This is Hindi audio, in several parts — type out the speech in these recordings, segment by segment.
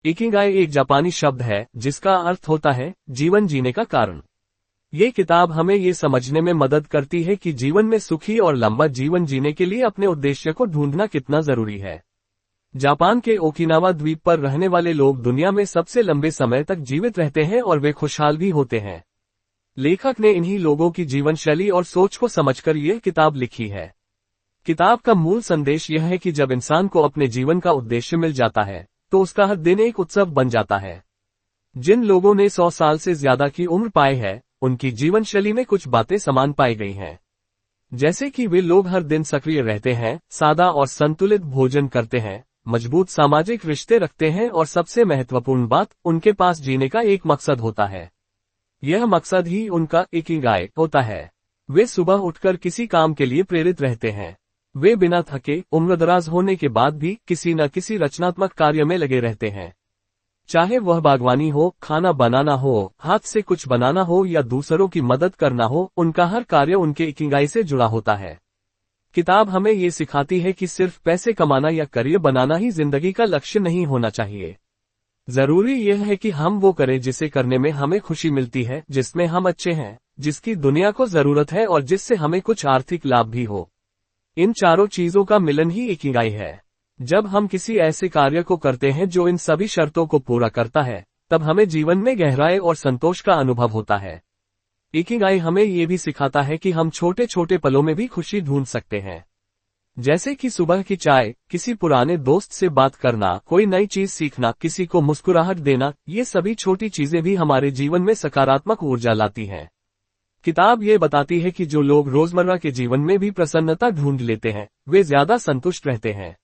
इकिगाई एक जापानी शब्द है जिसका अर्थ होता है जीवन जीने का कारण। ये किताब हमें ये समझने में मदद करती है कि जीवन में सुखी और लंबा जीवन जीने के लिए अपने उद्देश्य को ढूंढना कितना जरूरी है। जापान के ओकिनावा द्वीप पर रहने वाले लोग दुनिया में सबसे लंबे समय तक जीवित रहते हैं और वे खुशहाल भी होते हैं। लेखक ने इन्हीं लोगों की जीवन शैली और सोच को समझकर यह किताब लिखी है। किताब का मूल संदेश यह है कि जब इंसान को अपने जीवन का उद्देश्य मिल जाता है तो उसका हर दिन एक उत्सव बन जाता है। जिन लोगों ने 100 साल से ज्यादा की उम्र पाई है उनकी जीवन शैली में कुछ बातें समान पाई गई हैं। जैसे कि वे लोग हर दिन सक्रिय रहते हैं, सादा और संतुलित भोजन करते हैं, मजबूत सामाजिक रिश्ते रखते हैं और सबसे महत्वपूर्ण बात, उनके पास जीने का एक मकसद होता है। यह मकसद ही उनका इकिगाई होता है। वे सुबह उठकर किसी काम के लिए प्रेरित रहते हैं। वे बिना थके, उम्रदराज होने के बाद भी किसी न किसी रचनात्मक कार्य में लगे रहते हैं। चाहे वह बागवानी हो, खाना बनाना हो, हाथ से कुछ बनाना हो या दूसरों की मदद करना हो, उनका हर कार्य उनके इकिगाई से जुड़ा होता है। किताब हमें ये सिखाती है कि सिर्फ पैसे कमाना या करियर बनाना ही जिंदगी का लक्ष्य नहीं होना चाहिए। जरूरी यह है कि हम वो करें जिसे करने में हमें खुशी मिलती है, जिसमें हम अच्छे हैं, जिसकी दुनिया को जरूरत है और जिससे हमें कुछ आर्थिक लाभ भी हो। इन चारों चीजों का मिलन ही इकिगाई है। जब हम किसी ऐसे कार्य को करते हैं जो इन सभी शर्तों को पूरा करता है, तब हमें जीवन में गहराई और संतोष का अनुभव होता है। इकिगाई हमें ये भी सिखाता है कि हम छोटे छोटे पलों में भी खुशी ढूंढ सकते हैं। जैसे कि सुबह की चाय, किसी पुराने दोस्त से बात करना, कोई नई चीज सीखना, किसी को मुस्कुराहट देना, ये सभी छोटी चीजें भी हमारे जीवन में सकारात्मक ऊर्जा लाती हैं। किताब ये बताती है कि जो लोग रोजमर्रा के जीवन में भी प्रसन्नता ढूंढ लेते हैं, वे ज्यादा संतुष्ट रहते हैं।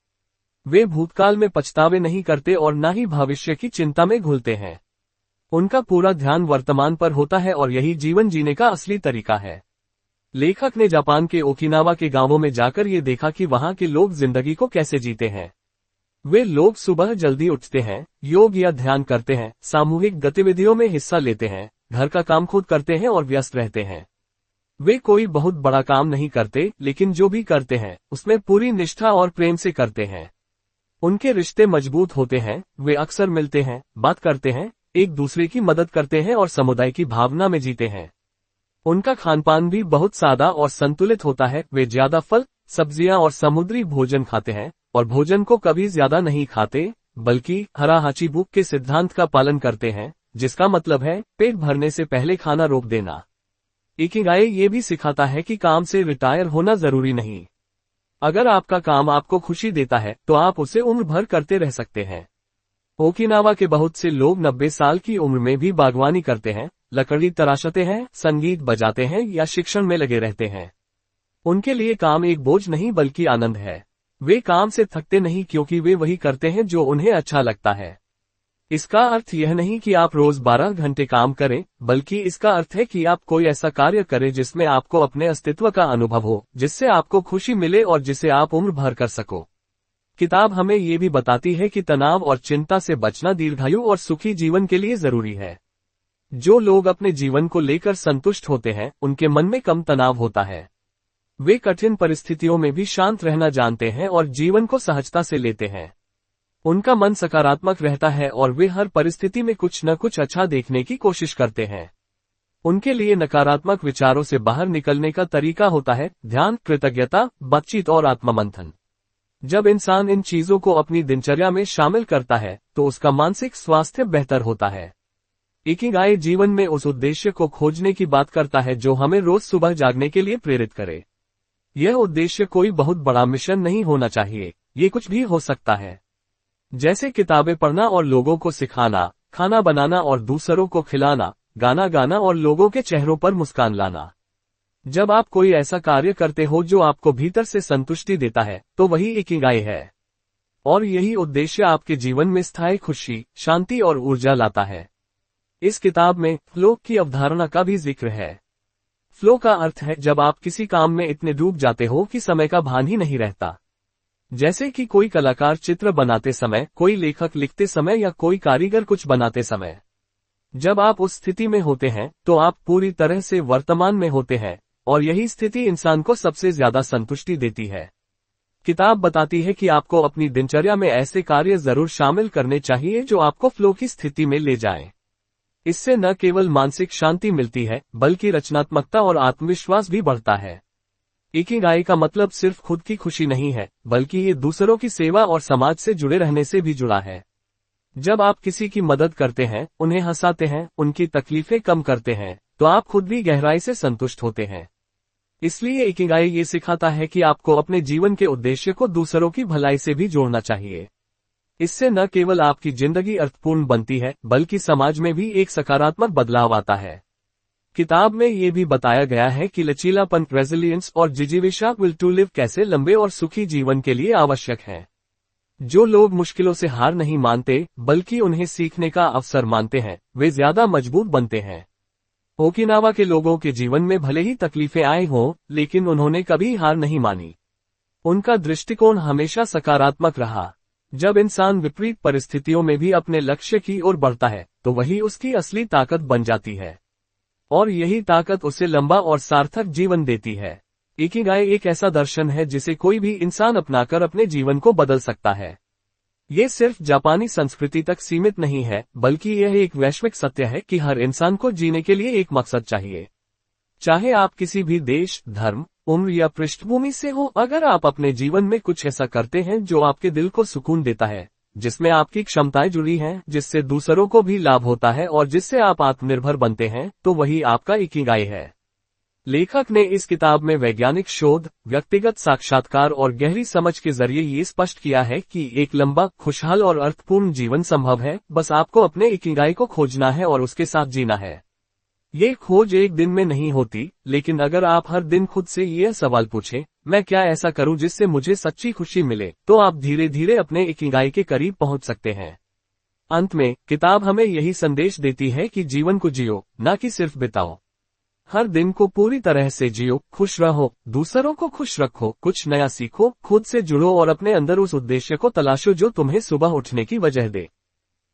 वे भूतकाल में पछतावे नहीं करते और न ही भविष्य की चिंता में घुलते हैं। उनका पूरा ध्यान वर्तमान पर होता है और यही जीवन जीने का असली तरीका है। लेखक ने जापान के ओकिनावा के गांवों में जाकर ये देखा कि वहां के लोग जिंदगी को कैसे जीते हैं। वे लोग सुबह जल्दी उठते हैं, योग या ध्यान करते हैं, सामूहिक गतिविधियों में हिस्सा लेते हैं, घर का काम खुद करते हैं और व्यस्त रहते हैं। वे कोई बहुत बड़ा काम नहीं करते, लेकिन जो भी करते हैं उसमें पूरी निष्ठा और प्रेम से करते हैं। उनके रिश्ते मजबूत होते हैं, वे अक्सर मिलते हैं, बात करते हैं, एक दूसरे की मदद करते हैं और समुदाय की भावना में जीते हैं। उनका खानपान भी बहुत सादा और संतुलित होता है। वे ज्यादा फल, सब्जियां और समुद्री भोजन खाते हैं और भोजन को कभी ज्यादा नहीं खाते, बल्कि हरा हाचीबुक के सिद्धांत का पालन करते हैं, जिसका मतलब है पेट भरने से पहले खाना रोक देना। इकिगाई ये भी सिखाता है कि काम से रिटायर होना जरूरी नहीं। अगर आपका काम आपको खुशी देता है तो आप उसे उम्र भर करते रह सकते हैं। ओकिनावा के बहुत से लोग 90 साल की उम्र में भी बागवानी करते हैं, लकड़ी तराशते हैं, संगीत बजाते हैं या शिक्षण में लगे रहते हैं। उनके लिए काम एक बोझ नहीं बल्कि आनंद है। वे काम से थकते नहीं क्योंकि वे वही करते हैं जो उन्हें अच्छा लगता है। इसका अर्थ यह नहीं कि आप रोज 12 घंटे काम करें, बल्कि इसका अर्थ है कि आप कोई ऐसा कार्य करें जिसमें आपको अपने अस्तित्व का अनुभव हो, जिससे आपको खुशी मिले और जिसे आप उम्र भर कर सको। किताब हमें ये भी बताती है कि तनाव और चिंता से बचना दीर्घायु और सुखी जीवन के लिए जरूरी है। जो लोग अपने जीवन को लेकर संतुष्ट होते हैं, उनके मन में कम तनाव होता है। वे कठिन परिस्थितियों में भी शांत रहना जानते हैं और जीवन को सहजता से लेते हैं। उनका मन सकारात्मक रहता है और वे हर परिस्थिति में कुछ न कुछ अच्छा देखने की कोशिश करते हैं। उनके लिए नकारात्मक विचारों से बाहर निकलने का तरीका होता है ध्यान, कृतज्ञता, बातचीत और आत्ममंथन। जब इंसान इन चीजों को अपनी दिनचर्या में शामिल करता है तो उसका मानसिक स्वास्थ्य बेहतर होता है। इकिगाई जीवन में उस उद्देश्य को खोजने की बात करता है जो हमें रोज सुबह जागने के लिए प्रेरित करे। यह उद्देश्य कोई बहुत बड़ा मिशन नहीं होना चाहिए, ये कुछ भी हो सकता है, जैसे किताबें पढ़ना और लोगों को सिखाना, खाना बनाना और दूसरों को खिलाना, गाना गाना और लोगों के चेहरों पर मुस्कान लाना। जब आप कोई ऐसा कार्य करते हो जो आपको भीतर से संतुष्टि देता है, तो वही इकिगाई है। और यही उद्देश्य आपके जीवन में स्थायी खुशी, शांति और ऊर्जा लाता है। इस किताब में फ्लो की अवधारणा का भी जिक्र है। फ्लो का अर्थ है जब आप किसी काम में इतने डूब जाते हो कि समय का भान ही नहीं रहता। जैसे कि कोई कलाकार चित्र बनाते समय, कोई लेखक लिखते समय या कोई कारीगर कुछ बनाते समय। जब आप उस स्थिति में होते हैं तो आप पूरी तरह से वर्तमान में होते हैं और यही स्थिति इंसान को सबसे ज्यादा संतुष्टि देती है। किताब बताती है कि आपको अपनी दिनचर्या में ऐसे कार्य जरूर शामिल करने चाहिए जो आपको फ्लो की स्थिति में ले जाएं। इससे न केवल मानसिक शांति मिलती है बल्कि रचनात्मकता और आत्मविश्वास भी बढ़ता है। इकिगाई का मतलब सिर्फ खुद की खुशी नहीं है, बल्कि ये दूसरों की सेवा और समाज से जुड़े रहने से भी जुड़ा है। जब आप किसी की मदद करते हैं, उन्हें हंसाते हैं, उनकी तकलीफें कम करते हैं, तो आप खुद भी गहराई से संतुष्ट होते हैं। इसलिए इकिगाई ये सिखाता है कि आपको अपने जीवन के उद्देश्य को दूसरों की भलाई से भी जोड़ना चाहिए। इससे न केवल आपकी जिंदगी अर्थपूर्ण बनती है, बल्कि समाज में भी एक सकारात्मक बदलाव आता है। किताब में ये भी बताया गया है कि लचीलापन, रेजिलियंस और जिजीविशा विल टू लिव कैसे लंबे और सुखी जीवन के लिए आवश्यक है। जो लोग मुश्किलों से हार नहीं मानते बल्कि उन्हें सीखने का अवसर मानते हैं, वे ज्यादा मजबूत बनते हैं। ओकिनावा के लोगों के जीवन में भले ही तकलीफें आए हों, लेकिन उन्होंने कभी हार नहीं मानी। उनका दृष्टिकोण हमेशा सकारात्मक रहा। जब इंसान विपरीत परिस्थितियों में भी अपने लक्ष्य की ओर बढ़ता है, तो वही उसकी असली ताकत बन जाती है। और यही ताकत उसे लंबा और सार्थक जीवन देती है। इकिगाई एक ऐसा दर्शन है जिसे कोई भी इंसान अपनाकर अपने जीवन को बदल सकता है। ये सिर्फ जापानी संस्कृति तक सीमित नहीं है, बल्कि यह एक वैश्विक सत्य है कि हर इंसान को जीने के लिए एक मकसद चाहिए। चाहे आप किसी भी देश, धर्म, उम्र या पृष्ठभूमि से हो, अगर आप अपने जीवन में कुछ ऐसा करते हैं जो आपके दिल को सुकून देता है, जिसमें आपकी क्षमताएं जुड़ी हैं, जिससे दूसरों को भी लाभ होता है और जिससे आप आत्मनिर्भर बनते हैं, तो वही आपका इकिगाई है। लेखक ने इस किताब में वैज्ञानिक शोध, व्यक्तिगत साक्षात्कार और गहरी समझ के जरिए ये स्पष्ट किया है कि एक लंबा, खुशहाल और अर्थपूर्ण जीवन संभव है। बस आपको अपने इकिगाई को खोजना है और उसके साथ जीना है। ये खोज एक दिन में नहीं होती, लेकिन अगर आप हर दिन खुद से यह सवाल पूछें, मैं क्या ऐसा करूं जिससे मुझे सच्ची खुशी मिले, तो आप धीरे धीरे अपने इकिगाई के करीब पहुंच सकते हैं। अंत में किताब हमें यही संदेश देती है कि जीवन को जियो, न कि सिर्फ बिताओ। हर दिन को पूरी तरह से जियो, खुश रहो, दूसरों को खुश रखो, कुछ नया सीखो, खुद से जुड़ो और अपने अंदर उस उद्देश्य को तलाशो जो तुम्हें सुबह उठने की वजह दे।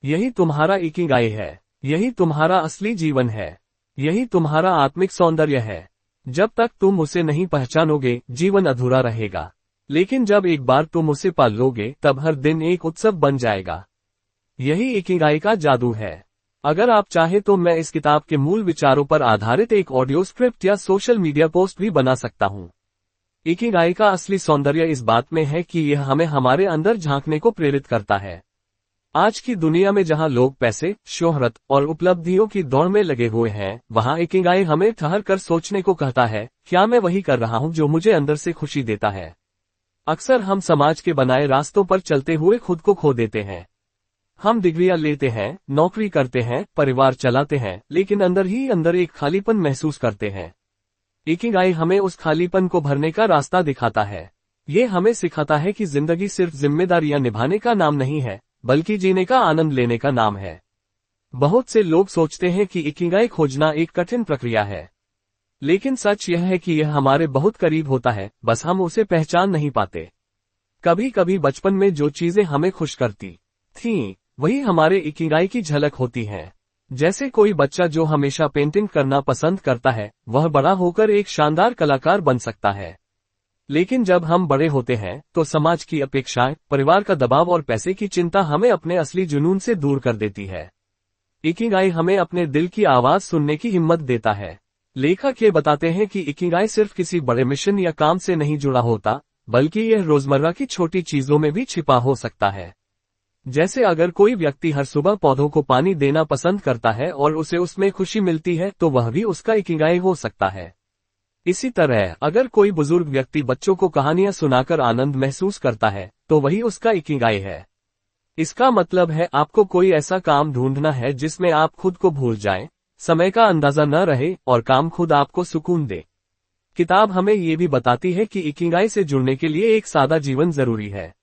यही तुम्हारा इकिगाई है। यही तुम्हारा असली जीवन है। यही तुम्हारा आत्मिक सौंदर्य है। जब तक तुम उसे नहीं पहचानोगे, जीवन अधूरा रहेगा। लेकिन जब एक बार तुम उसे पाल लोगे, तब हर दिन एक उत्सव बन जाएगा। यही इकिगाई का जादू है। अगर आप चाहे तो मैं इस किताब के मूल विचारों पर आधारित एक ऑडियो स्क्रिप्ट या सोशल मीडिया पोस्ट भी बना सकता हूँ। इकिगाई का असली सौंदर्य इस बात में है कि यह हमें हमारे अंदर झांकने को प्रेरित करता है। आज की दुनिया में जहां लोग पैसे, शोहरत और उपलब्धियों की दौड़ में लगे हुए हैं, वहां इकिगाई हमें ठहर कर सोचने को कहता है, क्या मैं वही कर रहा हूं जो मुझे अंदर से खुशी देता है। अक्सर हम समाज के बनाए रास्तों पर चलते हुए खुद को खो देते हैं। हम डिग्रियां लेते हैं, नौकरी करते हैं, परिवार चलाते हैं, लेकिन अंदर ही अंदर एक खालीपन महसूस करते हैं। इकिगाई हमें उस खालीपन को भरने का रास्ता दिखाता है। ये हमें सिखाता है कि जिंदगी सिर्फ जिम्मेदारियां निभाने का नाम नहीं है, बल्कि जीने का आनंद लेने का नाम है। बहुत से लोग सोचते हैं कि इकिगाई खोजना एक कठिन प्रक्रिया है, लेकिन सच यह है कि यह हमारे बहुत करीब होता है, बस हम उसे पहचान नहीं पाते। कभी कभी बचपन में जो चीजें हमें खुश करती थीं, वही हमारे इकिगाई की झलक होती हैं। जैसे कोई बच्चा जो हमेशा पेंटिंग करना पसंद करता है, वह बड़ा होकर एक शानदार कलाकार बन सकता है। लेकिन जब हम बड़े होते हैं, तो समाज की अपेक्षाएं, परिवार का दबाव और पैसे की चिंता हमें अपने असली जुनून से दूर कर देती है। इकिगाई हमें अपने दिल की आवाज सुनने की हिम्मत देता है। लेखक ये बताते हैं कि इकिगाई सिर्फ किसी बड़े मिशन या काम से नहीं जुड़ा होता, बल्कि यह रोजमर्रा की छोटी चीजों में भी छिपा हो सकता है। जैसे अगर कोई व्यक्ति हर सुबह पौधों को पानी देना पसंद करता है और उसे उसमें खुशी मिलती है, तो वह भी उसका इकिगाई हो सकता है। इसी तरह अगर कोई बुजुर्ग व्यक्ति बच्चों को कहानियां सुनाकर आनंद महसूस करता है, तो वही उसका इकिगाई है। इसका मतलब है आपको कोई ऐसा काम ढूंढना है जिसमें आप खुद को भूल जाएं, समय का अंदाजा न रहे और काम खुद आपको सुकून दे। किताब हमें ये भी बताती है कि इकिगाई से जुड़ने के लिए एक सादा जीवन जरूरी है।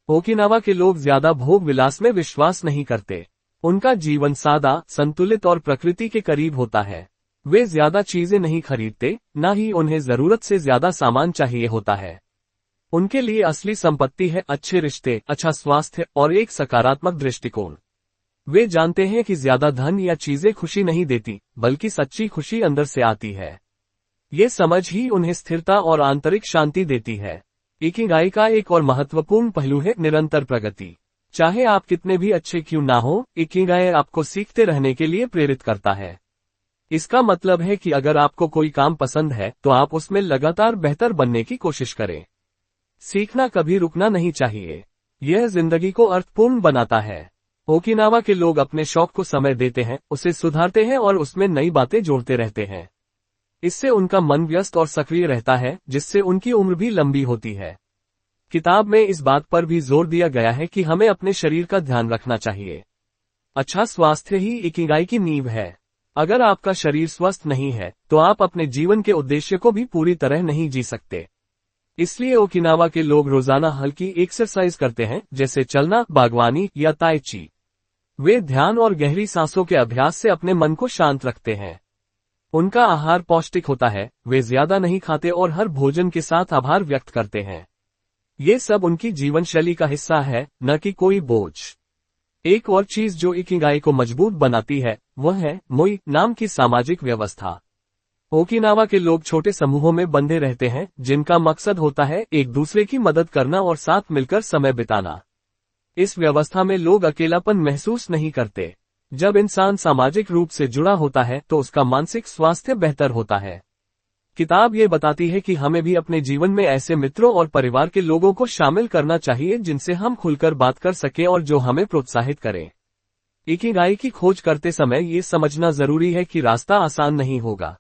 ओकिनावा के लोग ज्यादा भोग विलास में विश्वास नहीं करते। उनका जीवन सादा, संतुलित और प्रकृति के करीब होता है। वे ज्यादा चीजें नहीं खरीदते, न ही उन्हें जरूरत से ज्यादा सामान चाहिए होता है। उनके लिए असली संपत्ति है अच्छे रिश्ते, अच्छा स्वास्थ्य और एक सकारात्मक दृष्टिकोण। वे जानते हैं कि ज्यादा धन या चीजें खुशी नहीं देती, बल्कि सच्ची खुशी अंदर से आती है। ये समझ ही उन्हें स्थिरता और आंतरिक शांति देती है। इकिगाई का एक और महत्वपूर्ण पहलू है निरंतर प्रगति। चाहे आप कितने भी अच्छे क्यों ना हो, इकिगाई आपको सीखते रहने के लिए प्रेरित करता है। इसका मतलब है कि अगर आपको कोई काम पसंद है तो आप उसमें लगातार बेहतर बनने की कोशिश करें। सीखना कभी रुकना नहीं चाहिए। यह जिंदगी को अर्थपूर्ण बनाता है। ओकिनावा के लोग अपने शौक को समय देते हैं, उसे सुधारते हैं और उसमें नई बातें जोड़ते रहते हैं। इससे उनका मन व्यस्त और सक्रिय रहता है, जिससे उनकी उम्र भी लंबी होती है। किताब में इस बात पर भी जोर दिया गया है कि हमें अपने शरीर का ध्यान रखना चाहिए। अच्छा स्वास्थ्य ही इकिगाई की नींव है। अगर आपका शरीर स्वस्थ नहीं है तो आप अपने जीवन के उद्देश्य को भी पूरी तरह नहीं जी सकते। इसलिए ओकिनावा के लोग रोजाना हल्की एक्सरसाइज करते हैं, जैसे चलना, बागवानी या ताई ची। वे ध्यान और गहरी सांसों के अभ्यास से अपने मन को शांत रखते हैं। उनका आहार पौष्टिक होता है, वे ज्यादा नहीं खाते और हर भोजन के साथ आभार व्यक्त करते हैं। ये सब उनकी जीवन शैली का हिस्सा है, न कि कोई बोझ। एक और चीज जो इकिगाई को मजबूत बनाती है वह है मोई नाम की सामाजिक व्यवस्था। ओकिनावा के लोग छोटे समूहों में बंधे रहते हैं, जिनका मकसद होता है एक दूसरे की मदद करना और साथ मिलकर समय बिताना। इस व्यवस्था में लोग अकेलापन महसूस नहीं करते। जब इंसान सामाजिक रूप से जुड़ा होता है तो उसका मानसिक स्वास्थ्य बेहतर होता है। किताब ये बताती है कि हमें भी अपने जीवन में ऐसे मित्रों और परिवार के लोगों को शामिल करना चाहिए जिनसे हम खुलकर बात कर सकें और जो हमें प्रोत्साहित करें। इकिगाई की खोज करते समय ये समझना जरूरी है कि रास्ता आसान नहीं होगा।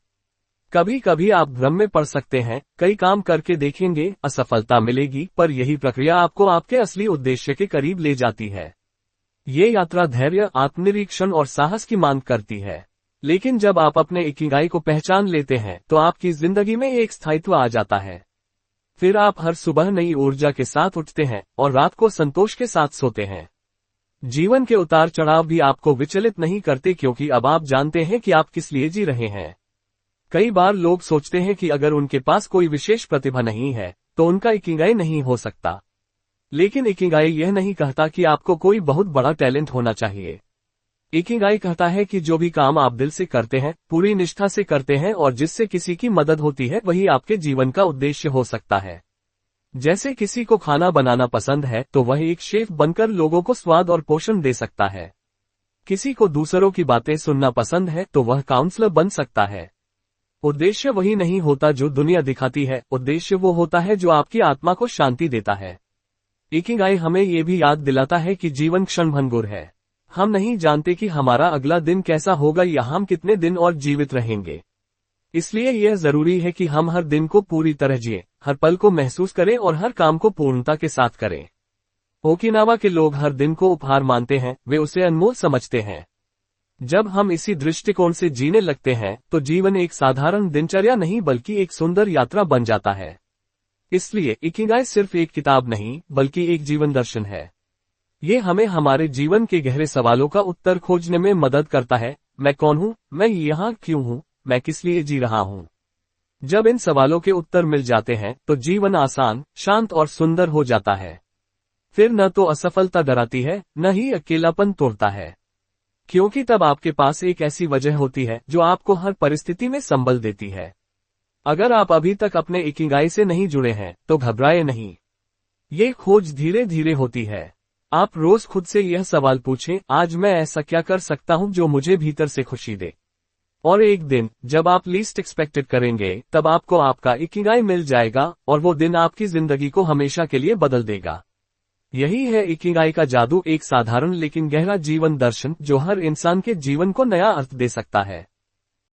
कभी कभी आप भ्रम में पड़ सकते हैं, कई काम करके देखेंगे, असफलता मिलेगी, पर यही प्रक्रिया आपको आपके असली उद्देश्य के करीब ले जाती है। ये यात्रा धैर्य, आत्मनिरीक्षण और साहस की मांग करती है। लेकिन जब आप अपने इकिगाई को पहचान लेते हैं तो आपकी जिंदगी में एक स्थायित्व आ जाता है। फिर आप हर सुबह नई ऊर्जा के साथ उठते हैं और रात को संतोष के साथ सोते हैं। जीवन के उतार चढ़ाव भी आपको विचलित नहीं करते, क्योंकि अब आप जानते हैं कि आप किस लिए जी रहे हैं। कई बार लोग सोचते हैं कि अगर उनके पास कोई विशेष प्रतिभा नहीं है तो उनका इकिगाई नहीं हो सकता। लेकिन इकिगाई यह नहीं कहता कि आपको कोई बहुत बड़ा टैलेंट होना चाहिए। इकिगाई कहता है कि जो भी काम आप दिल से करते हैं, पूरी निष्ठा से करते हैं और जिससे किसी की मदद होती है, वही आपके जीवन का उद्देश्य हो सकता है। जैसे किसी को खाना बनाना पसंद है तो वह एक शेफ बनकर लोगों को स्वाद और पोषण दे सकता है। किसी को दूसरों की बातें सुनना पसंद है तो वह काउंसलर बन सकता है। उद्देश्य वही नहीं होता जो दुनिया दिखाती है, उद्देश्य वो होता है जो आपकी आत्मा को शांति देता है। इकिगाई हमें ये भी याद दिलाता है कि जीवन क्षणभंगुर है। हम नहीं जानते कि हमारा अगला दिन कैसा होगा या हम कितने दिन और जीवित रहेंगे। इसलिए यह जरूरी है कि हम हर दिन को पूरी तरह जिए, हर पल को महसूस करें और हर काम को पूर्णता के साथ करें। ओकिनावा के लोग हर दिन को उपहार मानते हैं, वे उसे अनमोल समझते हैं। जब हम इसी दृष्टिकोण से जीने लगते हैं तो जीवन एक साधारण दिनचर्या नहीं बल्कि एक सुंदर यात्रा बन जाता है। इसलिए इकिगाई सिर्फ एक किताब नहीं बल्कि एक जीवन दर्शन है। ये हमें हमारे जीवन के गहरे सवालों का उत्तर खोजने में मदद करता है। मैं कौन हूँ, मैं यहाँ क्यों हूँ, मैं किस लिए जी रहा हूँ। जब इन सवालों के उत्तर मिल जाते हैं तो जीवन आसान, शांत और सुंदर हो जाता है। फिर न तो असफलता डराती है, न ही अकेलापन तोड़ता है, क्योंकि तब आपके पास एक ऐसी वजह होती है जो आपको हर परिस्थिति में संबल देती है। अगर आप अभी तक अपने इकिगाई से नहीं जुड़े हैं तो घबराए नहीं। ये खोज धीरे धीरे होती है। आप रोज खुद से यह सवाल पूछें, आज मैं ऐसा क्या कर सकता हूं जो मुझे भीतर से खुशी दे। और एक दिन जब आप लीस्ट एक्सपेक्टेड करेंगे तब आपको आपका इकिगाई मिल जाएगा और वो दिन आपकी जिंदगी को हमेशा के लिए बदल देगा। यही है इकिगाई का जादू, एक साधारण लेकिन गहरा जीवन दर्शन जो हर इंसान के जीवन को नया अर्थ दे सकता है।